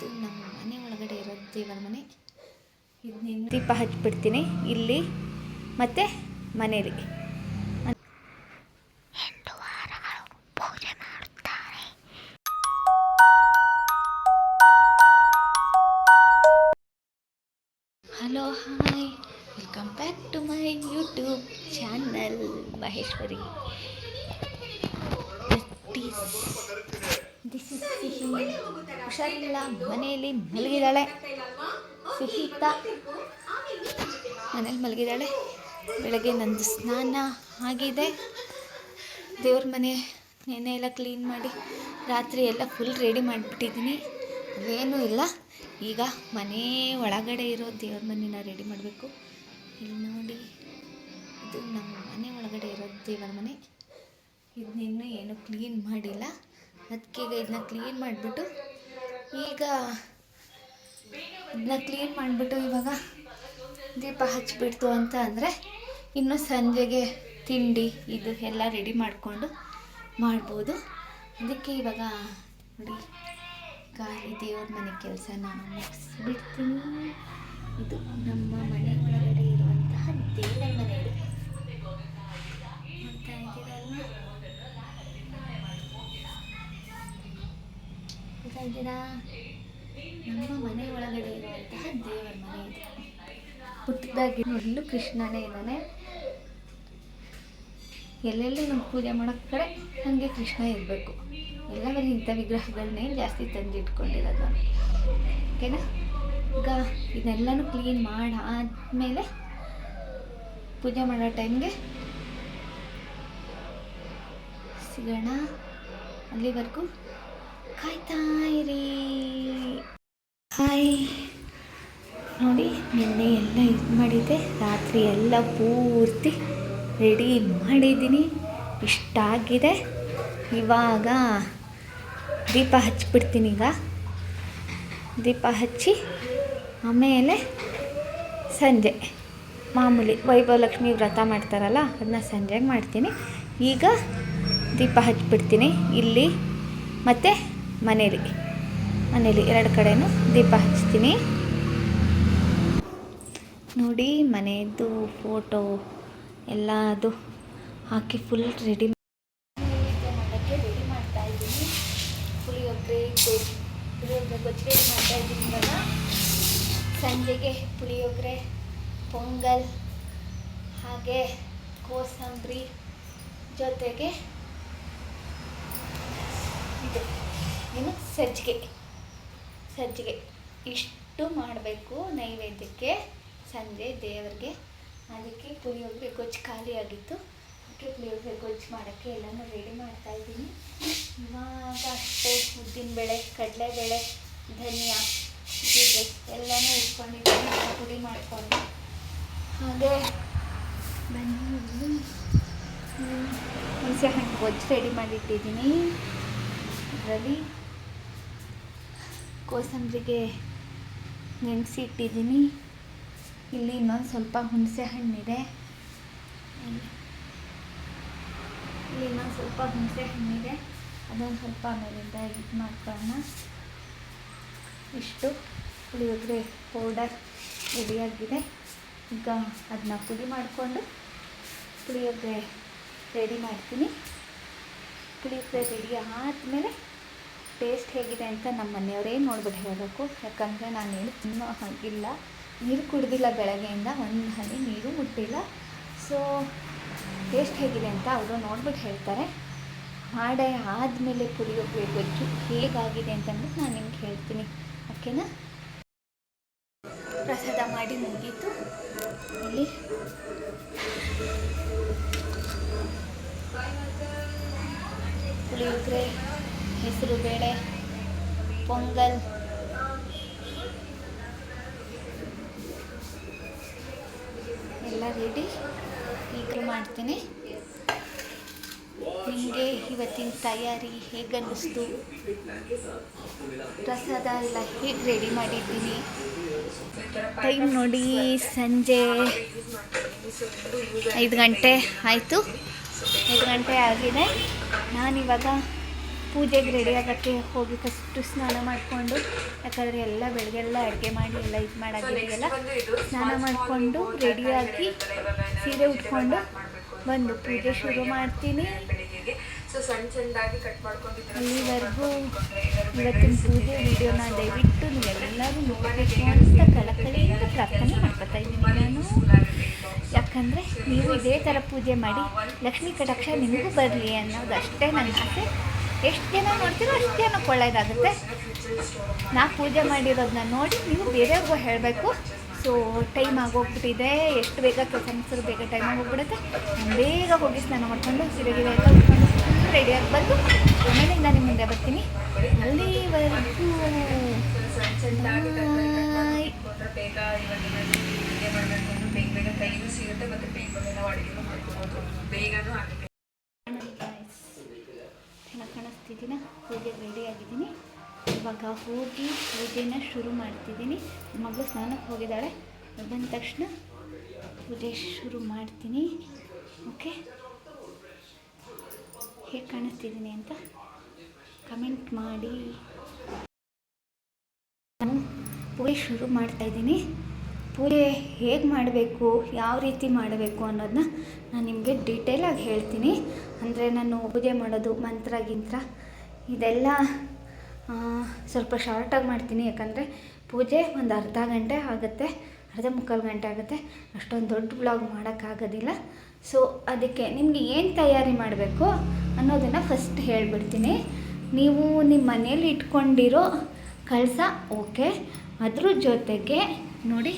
ಇದು ನಮ್ಮ ಮನೆ ಒಳಗಡೆ ಇರೋ ದೇವರ ಮನೆ. ಇದನ್ನ ದೀಪ ಹಚ್ಚಿಬಿಡ್ತೀನಿ ಇಲ್ಲಿ ಮತ್ತು ಮನೇಲಿ. Hello hi, welcome back to my YouTube channel Maheshwari. This is Sihi. ಹುಷಾರಿಲ್ಲ, ಮನೆಯಲ್ಲಿ ಮಲಗಿದ್ದಾಳೆ. ಸಿಹಿತ ಮನೇಲಿ ಮಲಗಿದ್ದಾಳೆ. ಬೆಳಗ್ಗೆ ನಂದು ಸ್ನಾನ ಆಗಿದೆ. ದೇವ್ರ ಮನೆ ನೆನೆ ಎಲ್ಲ ಕ್ಲೀನ್ ಮಾಡಿ ರಾತ್ರಿ ಎಲ್ಲ ಫುಲ್ ರೆಡಿ ಮಾಡಿಬಿಟ್ಟಿದ್ದೀನಿ. ಅದೇನೂ ಇಲ್ಲ. ಈಗ ಮನೆ ಒಳಗಡೆ ಇರೋ ದೇವ್ರ ಮನೆನ ರೆಡಿ ಮಾಡಬೇಕು. ಇಲ್ಲಿ ನೋಡಿ, ಇದು ನಮ್ಮ ಮನೆ ಒಳಗಡೆ ಇರೋ ದೇವರ ಮನೆ. ಇದನ್ನಿನ್ನೂ ಏನೂ ಕ್ಲೀನ್ ಮಾಡಿಲ್ಲ. ಅದಕ್ಕೆ ಈಗ ಇದನ್ನ ಕ್ಲೀನ್ ಮಾಡಿಬಿಟ್ಟು ಇವಾಗ ದೀಪ ಹಚ್ಚಿಬಿಡ್ತು ಅಂತ ಅಂದರೆ ಇನ್ನು ಸಂಜೆಗೆ ತಿಂಡಿ ಇದು ಎಲ್ಲ ರೆಡಿ ಮಾಡಿಕೊಂಡು ಮಾಡ್ಬೋದು. ಅದಕ್ಕೆ ಇವಾಗ ನೋಡಿ, ಗಾಳಿ ದೇವ್ರ ಮನೆ ಕೆಲಸನ ಮುಗಿಸ್ಬಿಡ್ತೀನಿ. ಇದು ನಮ್ಮ ಮನೆ ಒಳಗಡೆ ಇರುವಂತಹ ದೇವರ ಮನೆ. ನೋಡ್ತಾ ಇದ್ದೀರಾ? ನಮ್ಮ ಮನೆ ಒಳಗಡೆ ಇರುವಂತಹ ದೇವರ ಮನೆ ಇದು. ಪುಟ್ಟದಾಗಿ ಎಲ್ಲೂ ಕೃಷ್ಣನೇ ಇದ್ದಾನೆ. ಎಲ್ಲೆಲ್ಲಿ ನಾವು ಪೂಜೆ ಮಾಡೋಕ್ಕೆ ಕಡೆ ನನಗೆ ಕೃಷ್ಣ ಇರಬೇಕು. ಎಲ್ಲ ಬರೀ ಇಂಥ ವಿಗ್ರಹಗಳನ್ನೇ ಜಾಸ್ತಿ ತಂದು ಇಟ್ಕೊಂಡಿರೋದು ನಾನು. ಓಕೆನಾ? ಈಗ ಇದೆಲ್ಲನೂ ಕ್ಲೀನ್ ಮಾಡಾದ್ಮೇಲೆ ಪೂಜೆ ಮಾಡೋ ಟೈಮ್ಗೆ ಸಿಗೋಣ. ಅಲ್ಲಿವರೆಗೂ ಕಾಯ್ತಾ ಇರಿ. ಹಾಯ್, ನೋಡಿ, ನಿನ್ನೆ ಎಲ್ಲ ಇದು ಮಾಡಿದ್ದೆ. ರಾತ್ರಿ ಎಲ್ಲ ಪೂರ್ತಿ ರೆಡಿ ಮಾಡಿದ್ದೀನಿ. ಇಷ್ಟ ಆಗಿದೆ. ಇವಾಗ ದೀಪ ಹಚ್ಚಿಬಿಡ್ತೀನಿ. ಈಗ ದೀಪ ಹಚ್ಚಿ ಆಮೇಲೆ ಸಂಜೆ ಮಾಮೂಲಿ ವೈಭವಲಕ್ಷ್ಮಿ ವ್ರತ ಮಾಡ್ತಾರಲ್ಲ, ಅದನ್ನ ಸಂಜೆಗೆ ಮಾಡ್ತೀನಿ. ಈಗ ದೀಪ ಹಚ್ಚಿಬಿಡ್ತೀನಿ ಇಲ್ಲಿ ಮತ್ತು ಮನೇಲಿ 2 ಕಡೆನೂ ದೀಪ ಹಚ್ತೀನಿ. ನೋಡಿ, ಮನೆಯದ್ದು ಫೋಟೋ ಎಲ್ಲ ಅದು ಹಾಕಿ ಫುಲ್ ರೆಡಿ ಮಾಡೋಕ್ಕೆ ರೆಡಿ ಮಾಡ್ತಾ ಇದ್ದೀನಿ. ಪುಳಿಯೋಗರೆ ಗೊಜ್ಜು ರೆಡಿ ಮಾಡ್ತಾ ಇದ್ದೀನಿ. ಇವಾಗ ಸಂಜೆಗೆ ಪುಳಿಯೋಗರೆ, ಪೊಂಗಲ್, ಹಾಗೆ ಕೋಸಂಬರಿ, ಜೊತೆಗೆ ಇದು ಏನು ಸಜ್ಜಿಗೆ ಇಷ್ಟು ಮಾಡಬೇಕು ನೈವೇದ್ಯಕ್ಕೆ ಸಂಜೆ ದೇವರಿಗೆ. ಅದಕ್ಕೆ ಪುಳಿಯೋಗರೆ ಗೊಜ್ಜು ಖಾಲಿ ಆಗಿತ್ತು. ಅದಕ್ಕೆ ಪುಳಿಯೋಗರೆ ಗೊಜ್ಜು ಮಾಡೋಕ್ಕೆ ಎಲ್ಲನೂ ರೆಡಿ ಮಾಡ್ತಾಯಿದ್ದೀನಿ. ಇವಾಗ ಅಷ್ಟೇ ಉದ್ದಿನಬೇಳೆ, ಕಡಲೆಬೇಳೆ, ಧನಿಯಾ, ಜೀರಿಗೆ ಎಲ್ಲನೂ ಇಟ್ಕೊಂಡಿದ್ದೀನಿ ಪುಡಿ ಮಾಡಿಕೊಂಡು. ಹಾಗೆ ಹುಣಸೆ ಹಣ್ಣು ಗೊಜ್ಜು ರೆಡಿ ಮಾಡಿಟ್ಟಿದ್ದೀನಿ. ಅದರಲ್ಲಿ ಕೋಸಂಬರಿಗೆ ನೆನೆಸಿ ಇಟ್ಟಿದ್ದೀನಿ. ಇಲ್ಲಿ ಇನ್ನೊಂದು ಸ್ವಲ್ಪ ಹುಣಸೆ ಹಣ್ಣಿದೆ. ಅದೊಂದು ಸ್ವಲ್ಪ ಆಮೇಲಿಂದ ಇದು ಮಾಡ್ಕೊಳ್ಳೋಣ. ಇಷ್ಟು ಪುಳಿಯೋಗರೆ ಪೌಡರ್ ರೆಡಿಯಾಗಿದೆ. ಈಗ ಅದನ್ನ ಪುಡಿ ಮಾಡಿಕೊಂಡು ಪುಳಿಯೋಗರೆ ರೆಡಿ ಮಾಡ್ತೀನಿ. ಪುಳಿಯೋಗರೆ ರೆಡಿ ಆದಮೇಲೆ ಟೇಸ್ಟ್ ಹೇಗಿದೆ ಅಂತ ನಮ್ಮ ಮನೆಯವರೇ ನೋಡ್ಬಿಟ್ಟು ಹೇಳಬೇಕು. ಯಾಕಂದರೆ ನಾನು ಇನ್ನೂ ಹಾಗಿಲ್ಲ, ನೀರು ಕುಡಿದಿಲ್ಲ, ಬೆಳಗ್ಗೆಯಿಂದ ಒಂದು ಹನಿ ನೀರು ಮುಟ್ಟಿಲ್ಲ. ಸೊ ಟೇಸ್ಟ್ ಹೇಗಿದೆ ಅಂತ ಅವರು ನೋಡ್ಬಿಟ್ಟು ಹೇಳ್ತಾರೆ. ಮಾಡೇ ಆದಮೇಲೆ ಪುಳಿಯೋಗರೆ ಗೊಜ್ಜು ಹೇಗಾಗಿದೆ ಅಂತಂದ್ಬಿಟ್ಟು ನಾನು ನಿಮ್ಗೆ ಹೇಳ್ತೀನಿ. ಓಕೆನಾ? ಪ್ರಸಾದ ಮಾಡಿ ಮುಗೀತು. ಇಲ್ಲಿ ಪುಳಿಯೋಗರೆ, ಹೆಸರುಬೇಳೆ, ಪೊಂಗಲ್, ಎಲ್ಲ ರೆಡಿ. ಈಗ ಮಾಡ್ತೀನಿ. ನಿಮಗೆ ಇವತ್ತಿನ ತಯಾರಿ ಹೇಗೆ ಅನ್ನಿಸ್ತು? ಪ್ರಸಾದ ಎಲ್ಲ ಹೇಗೆ ರೆಡಿ ಮಾಡಿದ್ದೀನಿ? ಟೈಮ್ ನೋಡಿ, ಸಂಜೆ 5 ಗಂಟೆ ಆಯಿತು. 5 ಗಂಟೆ ಆಗಿದೆ. ನಾನಿವಾಗ ಪೂಜೆಗೆ ರೆಡಿ ಆಗೋಕ್ಕೆ ಹೋಗಿ ಫಸ್ಟು ಸ್ನಾನ ಮಾಡಿಕೊಂಡು, ಯಾಕಂದರೆ ಎಲ್ಲ ಬೆಳಗ್ಗೆಲ್ಲ ಅಡುಗೆ ಮಾಡಿ ಎಲ್ಲ ಇದು ಮಾಡಾಗಿದೆಯಲ್ಲ, ಸ್ನಾನ ಮಾಡಿಕೊಂಡು ರೆಡಿಯಾಗಿ ಸೀರೆ ಉಟ್ಕೊಂಡು ಬಂದು ಪೂಜೆ ಶುರು ಮಾಡ್ತೀನಿ. ಅಲ್ಲಿವರೆಗೂ ಇವತ್ತಿನ ಪೂಜೆ ವಿಡಿಯೋನ ದಯವಿಟ್ಟು ನೀವೆಲ್ಲರೂ ನೋಡಬೇಕು ಅಂತ ಕಳಕಳಿಯಿಂದ ಪ್ರಾರ್ಥನೆ ಮಾಡ್ಕೊತಾ ಇದ್ದೀನಿ ನಾನು. ಯಾಕಂದರೆ ನೀವು ಇದೇ ಥರ ಪೂಜೆ ಮಾಡಿ ಲಕ್ಷ್ಮೀ ಕಟಾಕ್ಷ ನಿಮಗೂ ಬರಲಿ ಅನ್ನೋದು ಅಷ್ಟೇ ನನ್ನ ಆಸೆ. ಎಷ್ಟು ಜನ ನೋಡ್ತೀರೋ ಅಷ್ಟು ಜನಕ್ಕೆ ಒಳ್ಳೆಯದಾಗುತ್ತೆ. ನಾ ಪೂಜೆ ಮಾಡಿರೋದನ್ನ ನೋಡಿ ನೀವು ಬೇರೆಯವ್ರಿಗೂ ಹೇಳಬೇಕು. ಸೊ ಟೈಮ್ ಆಗೋಗ್ಬಿಟ್ಟಿದೆ, ಎಷ್ಟು ಬೇಗ ಕೆಲಸ ಮುಗಿಸಿದ್ರು ಬೇಗ ಟೈಮ್ ಆಗೋಗ್ಬಿಡುತ್ತೆ. ನಾನು ಬೇಗ ಹೋಗಿ ಸ್ನಾನ ಮಾಡಿಕೊಂಡು ಸೀರೆಗೆ ಎಲ್ಲ ಉಟ್ಕೊಂಡು ರೆಡಿಯಾಗಿ ಬಂದು ಆಮೇಲೆ ನಾನು ಮುಂದೆ ಬರ್ತೀನಿ. ಅಲ್ಲಿವರೆಗೂ ಕಾಣಿಸ್ತಿದ್ದೀನ. ಪೂಜೆಗೆ ರೆಡಿ ಆಗಿದ್ದೀನಿ. ಇವಾಗ ಹೋಗಿ ಪೂಜೆನ ಶುರು ಮಾಡ್ತಿದ್ದೀನಿ. ಮಗಳು ಸ್ನಾನಕ್ಕೆ ಹೋಗಿದ್ದಾಳೆ, ಬಂದ ತಕ್ಷಣ ಪೂಜೆ ಶುರು ಮಾಡ್ತೀನಿ. ಓಕೆ, ಹೇಗೆ ಕಾಣಿಸ್ತಿದ್ದೀನಿ ಅಂತ ಕಮೆಂಟ್ ಮಾಡಿ. ನಾನು ಪೂಜೆ ಶುರು ಮಾಡ್ತಾಯಿದ್ದೀನಿ. ಪೂಜೆ ಹೇಗೆ ಮಾಡಬೇಕು, ಯಾವ ರೀತಿ ಮಾಡಬೇಕು ಅನ್ನೋದನ್ನ ನಾನು ನಿಮಗೆ ಡೀಟೇಲಾಗಿ ಹೇಳ್ತೀನಿ. ಅಂದರೆ ನಾನು ಪೂಜೆ ಮಾಡೋದು ಮಂತ್ರ ಗಿಂತ್ರ ಇದೆಲ್ಲ ಸ್ವಲ್ಪ ಶಾರ್ಟಾಗಿ ಮಾಡ್ತೀನಿ. ಯಾಕಂದರೆ ಪೂಜೆ ಒಂದು ಅರ್ಧ ಗಂಟೆ ಆಗುತ್ತೆ, ಅರ್ಧ ಮುಕ್ಕಾಲು ಗಂಟೆ ಆಗುತ್ತೆ. ಅಷ್ಟೊಂದು ದೊಡ್ಡ ವ್ಲಾಗ್ ಮಾಡೋಕ್ಕಾಗೋದಿಲ್ಲ. ಸೊ ಅದಕ್ಕೆ ನಿಮಗೆ ಏನು ತಯಾರಿ ಮಾಡಬೇಕು ಅನ್ನೋದನ್ನು ಫಸ್ಟ್ ಹೇಳಿಬಿಡ್ತೀನಿ. ನೀವು ನಿಮ್ಮ ಮನೇಲಿ ಇಟ್ಕೊಂಡಿರೋ ಕಳಸ ಓಕೆ, ಅದ್ರ ಜೊತೆಗೆ ನೋಡಿ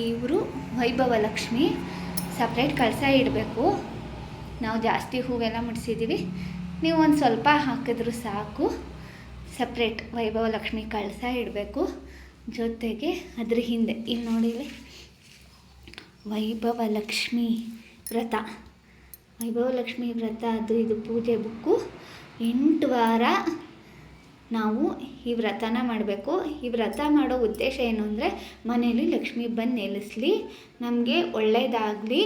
ಇವರು ವೈಭವ ಲಕ್ಷ್ಮಿ ಸಪ್ರೇಟ್ ಕಳಸ ಇಡಬೇಕು. ನಾವು ಜಾಸ್ತಿ ಹೂವೆಲ್ಲ ಮುಡಿಸಿದ್ದೀವಿ, ನೀವು ಒಂದು ಸ್ವಲ್ಪ ಹಾಕಿದ್ರೂ ಸಾಕು. ಸಪ್ರೇಟ್ ವೈಭವ ಲಕ್ಷ್ಮಿ ಕಳಸ ಇಡಬೇಕು. ಜೊತೆಗೆ ಅದ್ರ ಹಿಂದೆ ಇಲ್ಲಿ ನೋಡಿ, ವೈಭವ ಲಕ್ಷ್ಮಿ ವ್ರತ, ವೈಭವ ಲಕ್ಷ್ಮಿ ವ್ರತ ಅದು ಇದು ಪೂಜೆ ಬುಕ್ಕು. 8 ವಾರ ನಾವು ಈ ವ್ರತನ ಮಾಡಬೇಕು. ಈ ವ್ರತ ಮಾಡೋ ಉದ್ದೇಶ ಏನು ಅಂದರೆ ಮನೆಯಲ್ಲಿ ಲಕ್ಷ್ಮಿ ಬಂದು ನೆಲೆಸಲಿ, ನಮಗೆ ಒಳ್ಳೆಯದಾಗಲಿ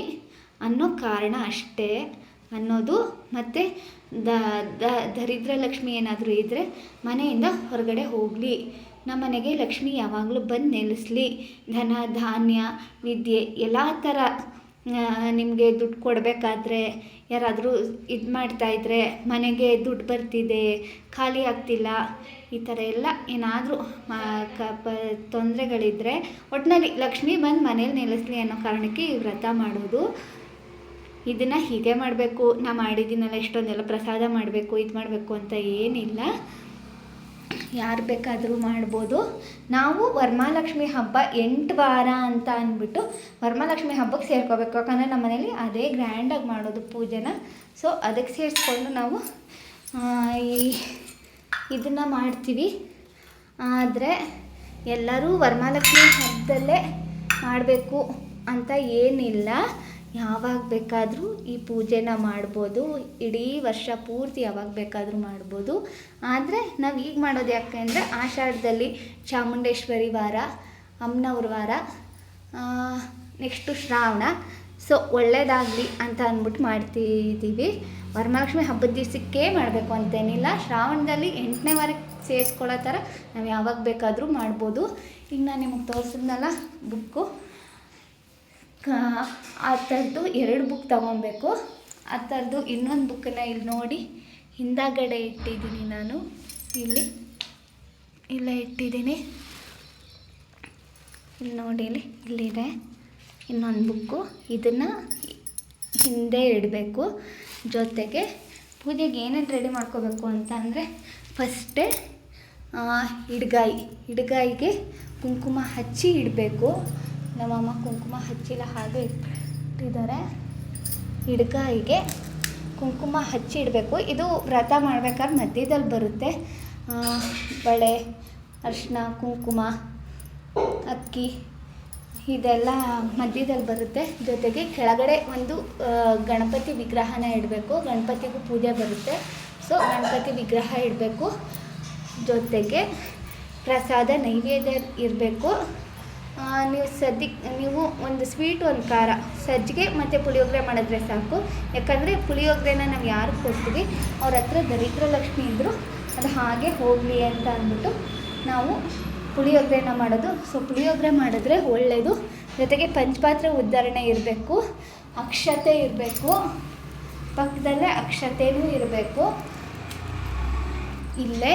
ಅನ್ನೋ ಕಾರಣ ಅಷ್ಟೇ ಅನ್ನೋದು. ಮತ್ತು ದರಿದ್ರ ಲಕ್ಷ್ಮಿ ಏನಾದರೂ ಇದ್ದರೆ ಮನೆಯಿಂದ ಹೊರಗಡೆ ಹೋಗಲಿ, ನಮ್ಮ ಮನೆಗೆ ಲಕ್ಷ್ಮಿ ಯಾವಾಗಲೂ ಬಂದು ನೆಲೆಸಲಿ, ಧನ ಧಾನ್ಯ ವಿದ್ಯೆ ಎಲ್ಲ ಥರ ನಿಮಗೆ ದುಡ್ಡು ಕೊಡಬೇಕಾದ್ರೆ ಯಾರಾದರೂ ಇದು ಮಾಡ್ತಾಯಿದ್ರೆ ಮನೆಗೆ ದುಡ್ಡು ಬರ್ತಿದೆ, ಖಾಲಿ ಆಗ್ತಿಲ್ಲ, ಈ ಥರ ಎಲ್ಲ ಏನಾದರೂ ತೊಂದರೆಗಳಿದ್ದರೆ ಒಟ್ಟಿನಲ್ಲಿ ಲಕ್ಷ್ಮಿ ಬಂದು ಮನೇಲಿ ನೆಲೆಸಲಿ ಅನ್ನೋ ಕಾರಣಕ್ಕೆ ಈ ವ್ರತ ಮಾಡೋದು. ಇದನ್ನು ಹೀಗೆ ಮಾಡಬೇಕು, ನಾ ಮಾಡಿದ್ದೀನಲ್ಲ ಇಷ್ಟೊಂದೆಲ್ಲ ಪ್ರಸಾದ ಮಾಡಬೇಕು ಇದು ಮಾಡಬೇಕು ಅಂತ ಏನಿಲ್ಲ, ಯಾರು ಬೇಕಾದರೂ ಮಾಡ್ಬೋದು. ನಾವು ವರಮಹಾಲಕ್ಷ್ಮಿ ಹಬ್ಬ 8 ವಾರ ಅಂತ ಅಂದ್ಬಿಟ್ಟು ವರಮಹಾಲಕ್ಷ್ಮಿ ಹಬ್ಬಕ್ಕೆ ಸೇರ್ಕೋಬೇಕು. ಯಾಕಂದರೆ ನಮ್ಮ ಮನೇಲಿ ಅದೇ ಗ್ರ್ಯಾಂಡಾಗಿ ಮಾಡೋದು ಪೂಜೆನ. ಸೊ ಅದಕ್ಕೆ ಸೇರಿಸ್ಕೊಂಡು ನಾವು ಇದನ್ನು ಮಾಡ್ತೀವಿ. ಆದರೆ ಎಲ್ಲರೂ ವರಮಹಾಲಕ್ಷ್ಮಿ ಹಬ್ಬದಲ್ಲೇ ಮಾಡಬೇಕು ಅಂತ ಏನಿಲ್ಲ, ಯಾವಾಗ ಬೇಕಾದರೂ ಈ ಪೂಜೆನ ಮಾಡ್ಬೋದು. ಇಡೀ ವರ್ಷ ಪೂರ್ತಿ ಯಾವಾಗ ಬೇಕಾದರೂ ಮಾಡ್ಬೋದು. ಆದರೆ ನಾವು ಈಗ ಮಾಡೋದು ಯಾಕೆ ಅಂದರೆ ಆಷಾಢದಲ್ಲಿ ಚಾಮುಂಡೇಶ್ವರಿ ವಾರ, ಅಮ್ಮನವ್ರ ವಾರ, ನೆಕ್ಸ್ಟು ಶ್ರಾವಣ. ಸೊ ಒಳ್ಳೆಯದಾಗಲಿ ಅಂತ ಅಂದ್ಬಿಟ್ಟು ಮಾಡ್ತಿದ್ದೀವಿ. ವರಮಹಾಲಕ್ಷ್ಮಿ ಹಬ್ಬದ ದಿವಸಕ್ಕೆ ಮಾಡಬೇಕು ಅಂತೇನಿಲ್ಲ. ಶ್ರಾವಣದಲ್ಲಿ 8ನೇ ವಾರಕ್ಕೆ ಸೇರಿಸ್ಕೊಳ್ಳೋ ಥರ ನಾವು ಯಾವಾಗ ಬೇಕಾದರೂ ಮಾಡ್ಬೋದು. ಈಗ ನಾನು ನಿಮಗೆ ತೋರಿಸಿದ್ನಲ್ಲ ಬುಕ್ಕು, ಆ ಥರದ್ದು 2 ಬುಕ್ ತೊಗೊಬೇಕು. ಆ ಥರದ್ದು ಇನ್ನೊಂದು ಬುಕ್ಕನ್ನು ಇಲ್ಲಿ ನೋಡಿ ಹಿಂದಗಡೆ ಇಟ್ಟಿದ್ದೀನಿ ನಾನು, ಇಲ್ಲೇ ಇಟ್ಟಿದ್ದೀನಿ. ಇಲ್ಲಿ ನೋಡಿ, ಇಲ್ಲಿದೆ ಇನ್ನೊಂದು ಬುಕ್ಕು. ಇದನ್ನು ಹಿಂದೆ ಇಡಬೇಕು. ಜೊತೆಗೆ ಪೂಜೆಗೆ ಏನೇನು ರೆಡಿ ಮಾಡ್ಕೋಬೇಕು ಅಂತ ಅಂದರೆ ಫಸ್ಟೇ ಇಡ್ಗಾಯಿಗೆ ಕುಂಕುಮ ಹಚ್ಚಿ ಇಡಬೇಕು. ನಮ್ಮಮ್ಮ ಕುಂಕುಮ ಹಚ್ಚಿಲ್ಲ, ಹಾಗೆ ಇಟ್ಟಿದ್ದಾರೆ. ಇಡ್ಗಾಯಿಗೆ ಕುಂಕುಮ ಹಚ್ಚಿ ಇಡಬೇಕು. ಇದು ವ್ರತ ಮಾಡ್ಬೇಕಾದ್ರೆ ಮಧ್ಯದಲ್ಲಿ ಬರುತ್ತೆ. ಬಳೆ, ಅರಿಶಿನ, ಕುಂಕುಮ, ಅಕ್ಕಿ ಇದೆಲ್ಲ ಮಧ್ಯದಲ್ಲಿ ಬರುತ್ತೆ. ಜೊತೆಗೆ ಕೆಳಗಡೆ ಒಂದು ಗಣಪತಿ ವಿಗ್ರಹನ ಇಡಬೇಕು. ಗಣಪತಿಗೂ ಪೂಜೆ ಬರುತ್ತೆ. ಸೊ ಗಣಪತಿ ವಿಗ್ರಹ ಇಡಬೇಕು. ಜೊತೆಗೆ ಪ್ರಸಾದ ನೈವೇದ್ಯ ಇರಬೇಕು. ನೀವು ಒಂದು ಸ್ವೀಟ್ ಒಂದು ಖಾರ ಸಜ್ಜಿಗೆ ಮತ್ತು ಪುಳಿಯೋಗರೆ ಮಾಡಿದ್ರೆ ಸಾಕು. ಯಾಕಂದರೆ ಪುಳಿಯೋಗರೆನ ನಾವು ಯಾರು ಕೊಡ್ತೀವಿ ಅವ್ರ ಹತ್ರ ದರಿದ್ರ ಲಕ್ಷ್ಮಿ ಇದ್ದರು ಅದು ಹಾಗೆ ಹೋಗಲಿ ಅಂತ ಅಂದ್ಬಿಟ್ಟು ನಾವು ಪುಳಿಯೋಗರೆನ ಮಾಡೋದು. ಸೊ ಪುಳಿಯೋಗರೆ ಮಾಡಿದ್ರೆ ಒಳ್ಳೆಯದು. ಜೊತೆಗೆ ಪಂಚಪಾತ್ರೆ ಉದ್ಧಾರಣೆ ಇರಬೇಕು, ಅಕ್ಷತೆ ಇರಬೇಕು, ಪಕ್ಕದಲ್ಲೇ ಅಕ್ಷತೆಯೂ ಇರಬೇಕು, ಇಲ್ಲೇ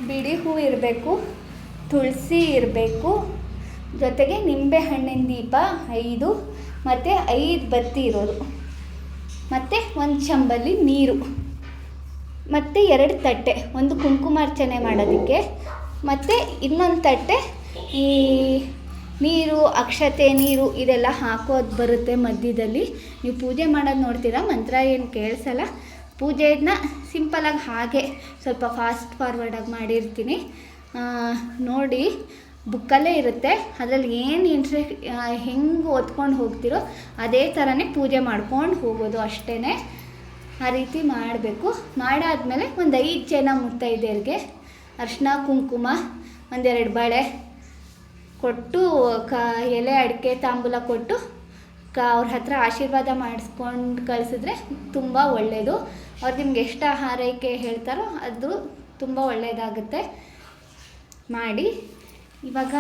ಬಿಡಿ ಹೂವು ಇರಬೇಕು, ತುಳಸಿ ಇರಬೇಕು, ಜೊತೆಗೆ ನಿಂಬೆಹಣ್ಣಿನ ದೀಪ 5 ಮತ್ತು 5 ಬತ್ತಿ ಇರೋದು, ಮತ್ತು ಒಂದು ಚಂಬಲ್ಲಿ ನೀರು, ಮತ್ತು 2 ತಟ್ಟೆ, ಒಂದು ಕುಂಕುಮಾರ್ಚನೆ ಮಾಡೋದಕ್ಕೆ, ಮತ್ತು ಇನ್ನೊಂದು ತಟ್ಟೆ ಈ ನೀರು ಅಕ್ಷತೆ ನೀರು ಇದೆಲ್ಲ ಹಾಕೋದು ಬರುತ್ತೆ ಮಧ್ಯದಲ್ಲಿ. ನೀವು ಪೂಜೆ ಮಾಡೋದು ನೋಡ್ತೀರಾ, ಮಂತ್ರ ಏನು ಕೇಳಿಸಲ್ಲ. ಪೂಜೆನ ಸಿಂಪಲಾಗಿ ಹಾಗೆ ಸ್ವಲ್ಪ ಫಾಸ್ಟ್ ಫಾರ್ವರ್ಡಾಗಿ ಮಾಡಿರ್ತೀನಿ ನೋಡಿ. ಬುಕ್ಕಲ್ಲೇ ಇರುತ್ತೆ, ಅದರಲ್ಲಿ ಏನು ಹೆಂಗೆ ಓದ್ಕೊಂಡು ಹೋಗ್ತಿರೋ ಅದೇ ಥರನೇ ಪೂಜೆ ಮಾಡ್ಕೊಂಡು ಹೋಗೋದು ಅಷ್ಟೇ. ಆ ರೀತಿ ಮಾಡಬೇಕು. ಮಾಡಾದಮೇಲೆ ಒಂದು 5 ಜನ ಮುತ್ತೈದೆಯರಿಗೆ ಅರಿಶಿನ ಕುಂಕುಮ 1-2 ಬಳೆ ಕೊಟ್ಟು ಎಲೆ ಅಡಿಕೆ ತಾಂಬೂಲ ಕೊಟ್ಟು ಅವ್ರ ಹತ್ರ ಆಶೀರ್ವಾದ ಮಾಡಿಸ್ಕೊಂಡು ಕಳಿಸಿದ್ರೆ ತುಂಬ ಒಳ್ಳೆಯದು. ಅವ್ರು ನಿಮ್ಗೆ ಎಷ್ಟು ಹಾರೈಕೆ ಹೇಳ್ತಾರೋ ಅದು ತುಂಬ ಒಳ್ಳೆಯದಾಗುತ್ತೆ. ಮಾಡಿ ಇವಾಗ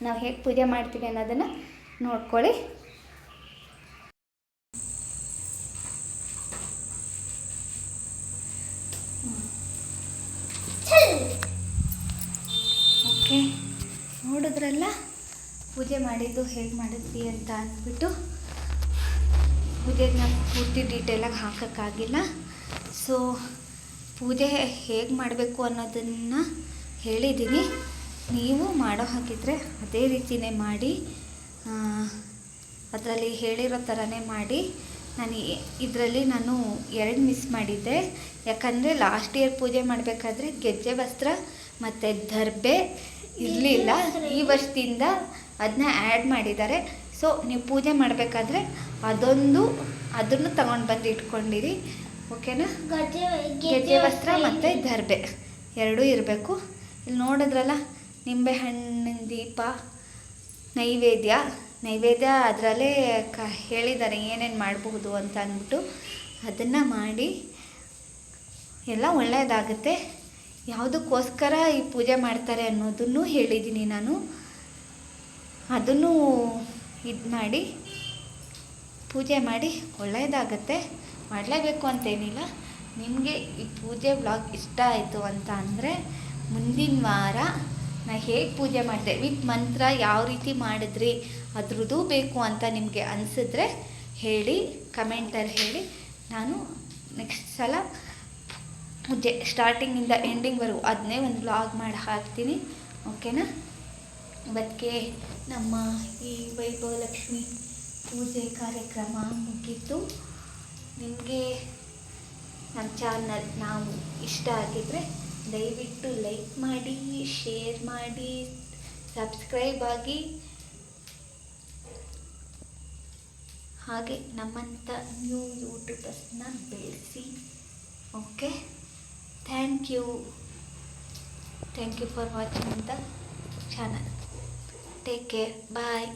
ನಾವು ಹೇಗೆ ಪೂಜೆ ಮಾಡ್ತೀವಿ ಅನ್ನೋದನ್ನು ನೋಡ್ಕೊಳ್ಳಿ. ಓಕೆ, ನೋಡಿದ್ರಲ್ಲ ಪೂಜೆ ಮಾಡಿದ್ದು ಹೇಗೆ ಮಾಡಿದ್ವಿ ಅಂತ ಅಂದ್ಬಿಟ್ಟು. ಪೂಜೆಗೆ ನಾನು ಪೂರ್ತಿ ಡೀಟೇಲಾಗಿ ಹಾಕೋಕ್ಕಾಗಿಲ್ಲ. ಸೊ ಪೂಜೆ ಹೇಗೆ ಮಾಡಬೇಕು ಅನ್ನೋದನ್ನು ಹೇಳಿದ್ದೀನಿ. ನೀವು ಮಾಡೋ ಹಾಗಿದ್ರೆ ಅದೇ ರೀತಿಯೇ ಮಾಡಿ, ಅದರಲ್ಲಿ ಹೇಳಿರೋ ಥರನೇ ಮಾಡಿ. ಇದರಲ್ಲಿ ನಾನು 2 ಮಿಸ್ ಮಾಡಿದ್ದೆ. ಯಾಕಂದರೆ ಲಾಸ್ಟ್ ಇಯರ್ ಪೂಜೆ ಮಾಡಬೇಕಾದ್ರೆ ಗೆಜ್ಜೆ ವಸ್ತ್ರ ಮತ್ತು ದರ್ಬೆ ಇರಲಿಲ್ಲ. ಈ ವರ್ಷದಿಂದ ಅದನ್ನ ಆ್ಯಡ್ ಮಾಡಿದ್ದಾರೆ. ಸೊ ನೀವು ಪೂಜೆ ಮಾಡಬೇಕಾದ್ರೆ ಅದನ್ನು ತಗೊಂಡು ಬಂದು ಇಟ್ಕೊಂಡಿರಿ, ಓಕೆನಾ. ಗೆಜ್ಜೆ ವಸ್ತ್ರ ಮತ್ತು ದರ್ಬೆ 2 ಇರಬೇಕು. ಇಲ್ಲಿ ನೋಡಿದ್ರಲ್ಲ, ನಿಂಬೆಹಣ್ಣಿನ ದೀಪ, ನೈವೇದ್ಯ ಅದರಲ್ಲೇ ಹೇಳಿದ್ದಾರೆ ಏನೇನು ಮಾಡಬಹುದು ಅಂತ ಅಂದ್ಬಿಟ್ಟು. ಅದನ್ನು ಮಾಡಿ ಎಲ್ಲ ಒಳ್ಳೆಯದಾಗುತ್ತೆ. ಯಾವುದಕ್ಕೋಸ್ಕರ ಈ ಪೂಜೆ ಮಾಡ್ತಾರೆ ಅನ್ನೋದನ್ನು ಹೇಳಿದ್ದೀನಿ ನಾನು. ಅದನ್ನು ಇದು ಮಾಡಿ ಪೂಜೆ ಮಾಡಿ ಒಳ್ಳೆಯದಾಗತ್ತೆ. ಮಾಡಲೇಬೇಕು ಅಂತೇನಿಲ್ಲ. ನಿಮಗೆ ಈ ಪೂಜೆ ವ್ಲಾಗ್ ಇಷ್ಟ ಆಯಿತು ಅಂತ ಅಂದರೆ ಮುಂದಿನ ವಾರ ನಾನು ಹೇಗೆ ಪೂಜೆ ಮಾಡಿದೆ ವಿತ್ ಮಂತ್ರ ಯಾವ ರೀತಿ ಮಾಡಿದ್ರಿ ಅದ್ರದ್ದು ಬೇಕು ಅಂತ ನಿಮಗೆ ಅನಿಸಿದ್ರೆ ಹೇಳಿ, ಕಮೆಂಟಲ್ಲಿ ಹೇಳಿ. ನಾನು ನೆಕ್ಸ್ಟ್ ಸಲ ಪೂಜೆ ಸ್ಟಾರ್ಟಿಂಗಿಂದ ಎಂಡಿಂಗ್ವರೆಗೂ ಅದನ್ನೇ ಒಂದು ವ್ಲಾಗ್ ಮಾಡಿ ಹಾಕ್ತೀನಿ, ಓಕೆನಾ. ಇವತ್ತಿಗೆ ನಮ್ಮ ಈ ವೈಭವಲಕ್ಷ್ಮಿ ಪೂಜೆ ಕಾರ್ಯಕ್ರಮ ಮುಗೀತು. ನಿಮಗೆ ನಮ್ಮ ಚಾನಲ್ ನಾವು ಇಷ್ಟ ಆಗಿದ್ದರೆ ದಯವಿಟ್ಟು ಲೈಕ್ ಮಾಡಿ, ಶೇರ್ ಮಾಡಿ, ಸಬ್ಸ್ಕ್ರೈಬ್ ಆಗಿ. ಹಾಗೆ ನಮ್ಮಂಥ ನ್ಯೂ ಯೂಟ್ಯೂಬರ್ಸ್ನ ಬೆಳೆಸಿ, okay. Thank you for watching the channel. Take care, bye.